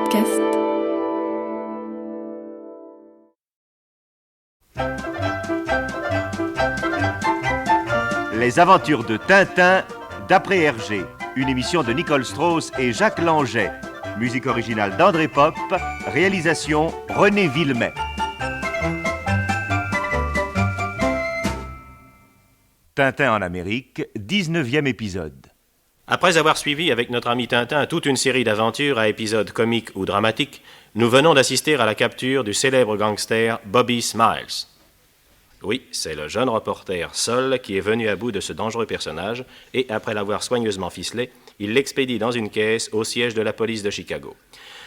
podcast. Les aventures de Tintin d'après Hergé, une émission de Nicole Strauss et Jacques Langeais. Musique originale d'André Pop, réalisation René Villemet. Tintin en Amérique, 19e épisode. Après avoir suivi avec notre ami Tintin toute une série d'aventures à épisodes comiques ou dramatiques, nous venons d'assister à la capture du célèbre gangster Bobby Smiles. Oui, c'est le jeune reporter Sol qui est venu à bout de ce dangereux personnage et, après l'avoir soigneusement ficelé, il l'expédie dans une caisse au siège de la police de Chicago.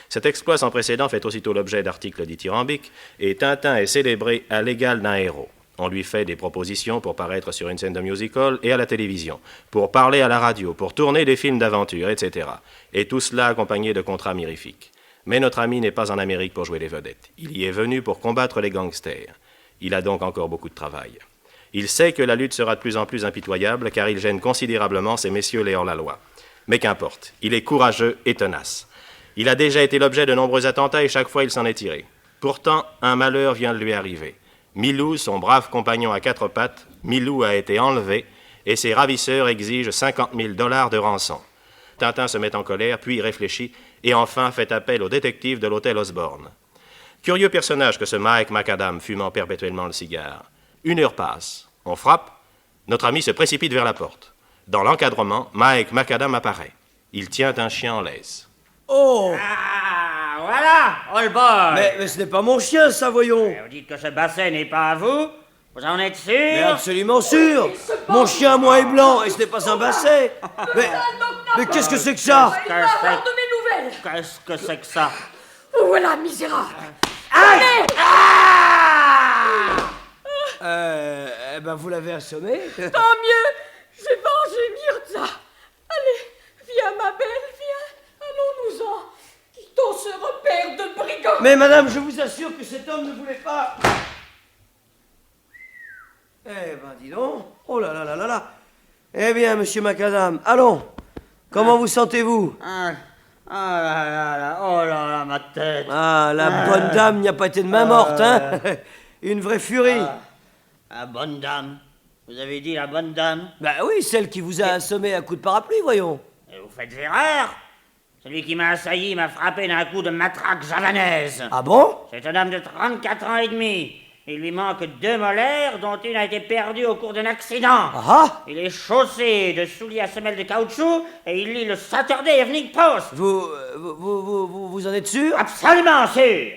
Cet exploit sans précédent fait aussitôt l'objet d'articles dithyrambiques et Tintin est célébré à l'égal d'un héros. On lui fait des propositions pour paraître sur une scène de musical et à la télévision, pour parler à la radio, pour tourner des films d'aventure, etc. Et tout cela accompagné de contrats mirifiques. Mais notre ami n'est pas en Amérique pour jouer les vedettes. Il y est venu pour combattre les gangsters. Il a donc encore beaucoup de travail. Il sait que la lutte sera de plus en plus impitoyable car il gêne considérablement ces messieurs les hors-la-loi. Mais qu'importe, il est courageux et tenace. Il a déjà été l'objet de nombreux attentats et chaque fois il s'en est tiré. Pourtant, un malheur vient de lui arriver. Milou, son brave compagnon à quatre pattes, Milou a été enlevé et ses ravisseurs exigent 50 000 $ de rançon. Tintin se met en colère, puis réfléchit et enfin fait appel au détective de l'hôtel Osborne. Curieux personnage que ce Mike Macadam fumant perpétuellement le cigare. 1 heure passe, on frappe, notre ami se précipite vers la porte. Dans l'encadrement, Mike Macadam apparaît. Il tient un chien en laisse. Oh! Ah, voilà, all boy. Mais ce n'est pas mon chien, ça, voyons. Vous dites que ce basset n'est pas à vous? Vous en êtes sûr? Mais absolument sûr. Mon chien, moi, est blanc et ce n'est pas un basset. Mais qu'est-ce que c'est que ça? Qu'est-ce que c'est? de mes nouvelles. Qu'est-ce que c'est que ça? Oh, voilà, misérable. Aïe! Eh ben, vous l'avez assommé. Tant mieux. J'ai vengé Mirza. Allez, viens, ma belle, viens. Allons-nous-en. Quittons ce repère de brigands. Mais madame, je vous assure que cet homme ne voulait pas... Eh ben, dis donc. Oh là là là là là. Eh bien, monsieur Macadam, allons. Comment vous sentez-vous? Oh là là, ma tête. Ah, la bonne dame n'y a pas été de main morte, hein. Une vraie furie. La bonne dame. Vous avez dit la bonne dame? Bah oui, celle qui vous a assommé à coups de parapluie, voyons. Et vous faites erreur. Celui qui m'a assailli m'a frappé d'un coup de matraque javanaise. Ah bon? C'est un homme de 34 ans et demi. Il lui manque 2 molaires, dont une a été perdue au cours d'un accident. Ah! Il est chaussé de souliers à semelles de caoutchouc et il lit le Saturday Evening Post. Vous en êtes sûr? Absolument sûr.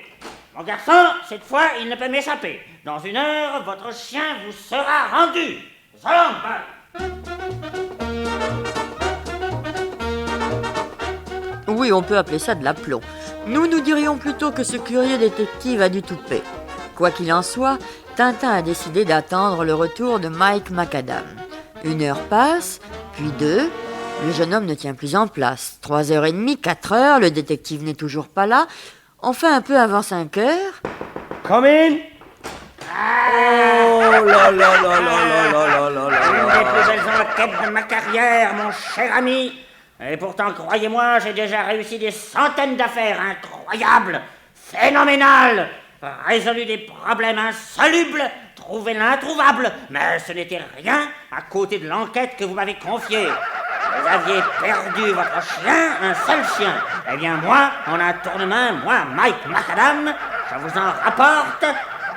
Mon garçon, cette fois, il ne peut m'échapper. Dans 1 heure, votre chien vous sera rendu. Allons, Oui, on peut appeler ça de l'aplomb. Nous dirions plutôt que ce curieux détective a du toupet. Quoi qu'il en soit, Tintin a décidé d'attendre le retour de Mike Macadam. 1 heure passe, puis 2. Le jeune homme ne tient plus en place. 3h30, 4h, le détective n'est toujours pas là. Enfin, un peu avant 5h... Come in! Oh là là là là là là là là là. Une des plus belles enquêtes de ma carrière, mon cher ami. Et pourtant, croyez-moi, j'ai déjà réussi des centaines d'affaires incroyables, phénoménales, résolu des problèmes insolubles, trouvé l'introuvable. Mais ce n'était rien à côté de l'enquête que vous m'avez confiée. Vous aviez perdu votre chien, un seul chien. Eh bien, moi, en un tournement, moi, Mike Macadam, je vous en rapporte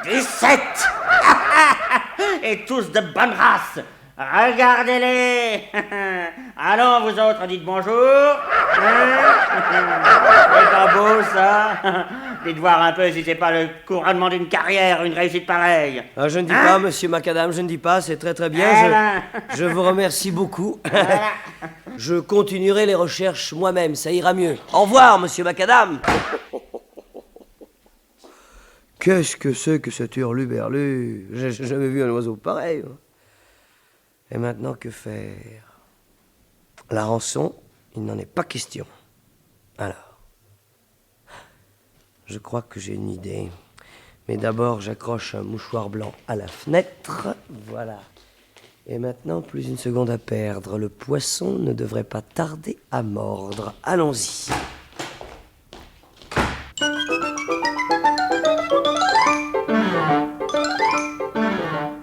17. Et tous de bonne race. Regardez-les. Allons, vous autres, dites bonjour. C'est pas beau, ça. Dites voir un peu si c'est pas le couronnement d'une carrière, une réussite pareille. Ah, je ne dis pas, monsieur Macadam, je ne dis pas, c'est très très bien. Je vous remercie beaucoup. Je continuerai les recherches moi-même, ça ira mieux. Au revoir, monsieur Macadam. Qu'est-ce que c'est que cet hurluberlu? J'ai jamais vu un oiseau pareil. Et maintenant, que faire? La rançon, il n'en est pas question. Alors, je crois que j'ai une idée. Mais d'abord, j'accroche un mouchoir blanc à la fenêtre. Voilà. Et maintenant, plus une seconde à perdre. Le poisson ne devrait pas tarder à mordre. Allons-y.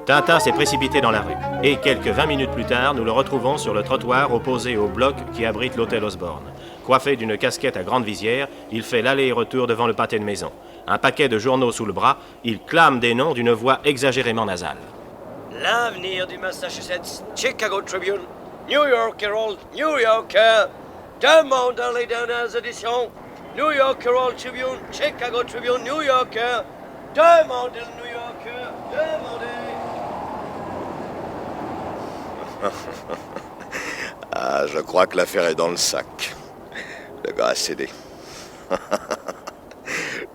Tintin s'est précipité dans la rue. Et quelques 20 minutes plus tard, nous le retrouvons sur le trottoir opposé au bloc qui abrite l'hôtel Osborne. Coiffé d'une casquette à grande visière, il fait l'aller et retour devant le pâté de maison. Un paquet de journaux sous le bras, il clame des noms d'une voix exagérément nasale. L'avenir du Massachusetts, Chicago Tribune, New York Herald, New Yorker. Demande les dernières éditions. New York Herald Tribune, Chicago Tribune, New Yorker. Demandez le New Yorker, demandez. Ah, je crois que l'affaire est dans le sac. Le gars a cédé.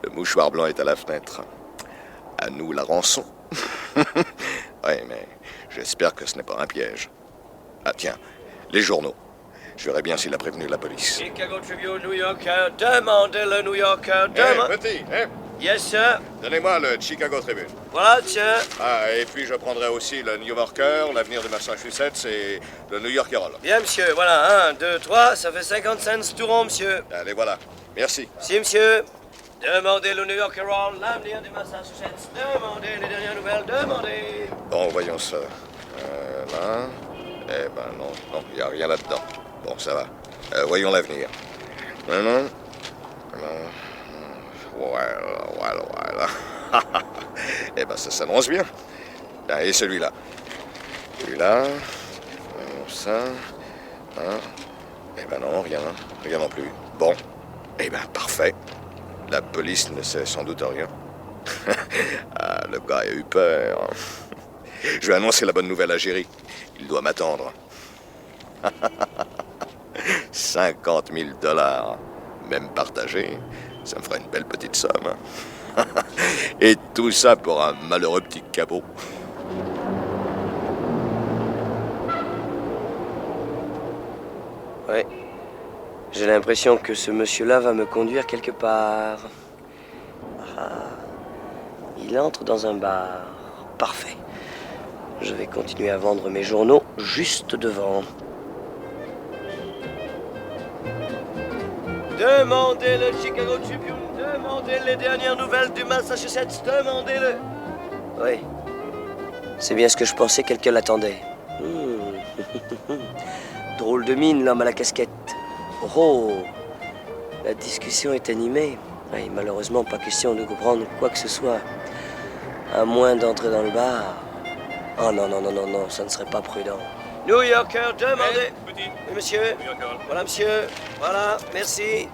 Le mouchoir blanc est à la fenêtre. À nous la rançon. Oui, mais j'espère que ce n'est pas un piège. Ah tiens, les journaux. Je verrai bien s'il a prévenu la police. Chicago Tribune, New Yorker, demandez le New Yorker, Petit, hein? Yes, sir. Donnez-moi le Chicago Tribune. Voilà, tiens. Ah, et puis je prendrai aussi le New Yorker, l'avenir du Massachusetts et le New York Herald. Bien, monsieur, voilà, 1, 2, 3, ça fait 50 cents tout rond, monsieur. Allez, voilà. Merci. Si, monsieur. Demandez le New York Herald, l'avenir du Massachusetts, demandez les dernières nouvelles, demandez. Bon, voyons ça. Là. Eh ben non, il n'y a rien là-dedans. Bon, ça va. Voyons l'avenir. Non. Voilà. Eh ben, ça s'annonce bien. Ah, et celui-là. Celui-là. Ça. Hein. Eh ben non, rien non plus. Bon. Eh ben, parfait. La police ne sait sans doute rien. Ah, le gars a eu peur. Je vais annoncer la bonne nouvelle à Jerry. Il doit m'attendre. 50 000 $. Même partagé, ça me fera une belle petite somme. Et tout ça pour un malheureux petit cabot. Ouais. J'ai l'impression que ce monsieur-là va me conduire quelque part. Ah. Il entre dans un bar. Parfait. Je vais continuer à vendre mes journaux juste devant. Demandez le Chicago Tribune, demandez les dernières nouvelles du Massachusetts, demandez-le. Oui. C'est bien ce que je pensais, quelqu'un l'attendait. Drôle de mine, l'homme à la casquette. Oh, la discussion est animée. Oui, malheureusement, pas question de comprendre quoi que ce soit. À moins d'entrer dans le bar. Oh non, ça ne serait pas prudent. New Yorker, demandez. Oui, monsieur. Voilà, monsieur. Voilà, merci.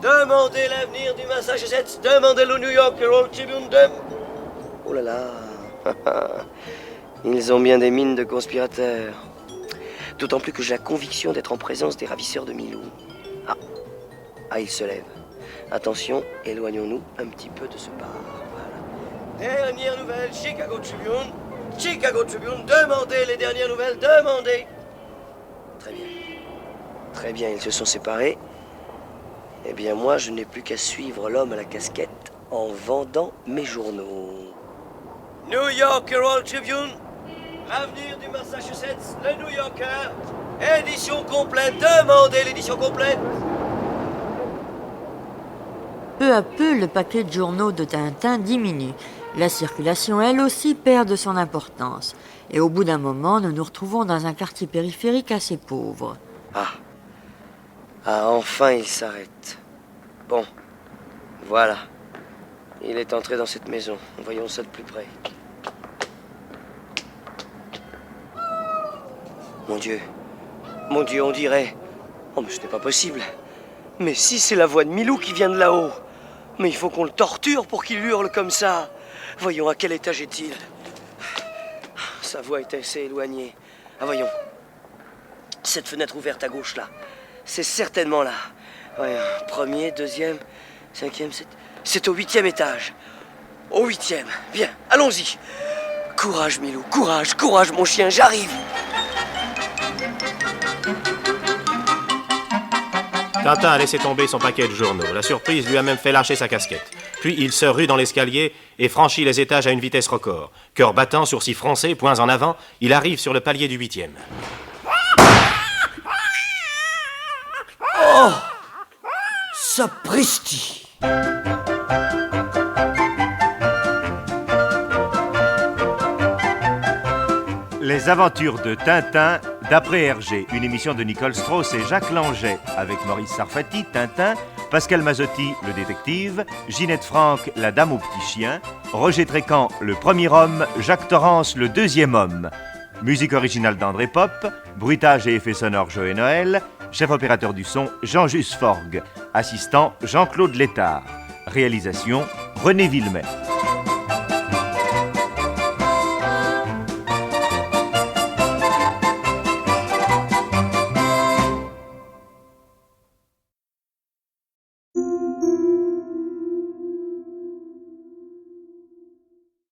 Demandez l'avenir du Massachusetts. Demandez le New York Herald Tribune. Oh là là. Ils ont bien des mines de conspirateurs. D'autant plus que j'ai la conviction d'être en présence des ravisseurs de Milou. Ah, il se lève. Attention, éloignons-nous un petit peu de ce bar. Voilà. Dernière nouvelle, Chicago Tribune. Chicago Tribune, demandez les dernières nouvelles, demandez. Très bien. Très bien, ils se sont séparés. Eh bien, moi, je n'ai plus qu'à suivre l'homme à la casquette en vendant mes journaux. New York Herald Tribune, l'avenir du Massachusetts, le New Yorker, édition complète, demandez l'édition complète. Peu à peu, le paquet de journaux de Tintin diminue. La circulation, elle aussi, perd de son importance. Et au bout d'un moment, nous nous retrouvons dans un quartier périphérique assez pauvre. Ah, enfin, il s'arrête. Bon, voilà. Il est entré dans cette maison. Voyons ça de plus près. Mon Dieu, on dirait... Oh, mais ce n'est pas possible. Mais si, c'est la voix de Milou qui vient de là-haut. Mais il faut qu'on le torture pour qu'il hurle comme ça. Voyons, à quel étage est-il? Sa voix est assez éloignée. Ah, voyons. Cette fenêtre ouverte à gauche, là. C'est certainement là. Voyons, premier, deuxième, cinquième, c'est au 8e étage. Au 8e. Bien, allons-y. Courage, Milou, courage, mon chien, j'arrive. Tintin a laissé tomber son paquet de journaux. La surprise lui a même fait lâcher sa casquette. Puis il se rue dans l'escalier et franchit les étages à une vitesse record. Cœur battant, sourcils froncés, poings en avant, il arrive sur le palier du 8e. Oh, sapristi! Les aventures de Tintin d'après Hergé, une émission de Nicole Strauss et Jacques Langeais, avec Maurice Sarfati, Tintin, Pascal Mazzotti, le détective, Ginette Franck, la dame au petit chien, Roger Trécan, le premier homme, Jacques Torrance, le deuxième homme. Musique originale d'André Pop, bruitage et effets sonores Joël Noël, chef opérateur du son Jean-Just Forgue, assistant Jean-Claude Létard, réalisation René Villemet.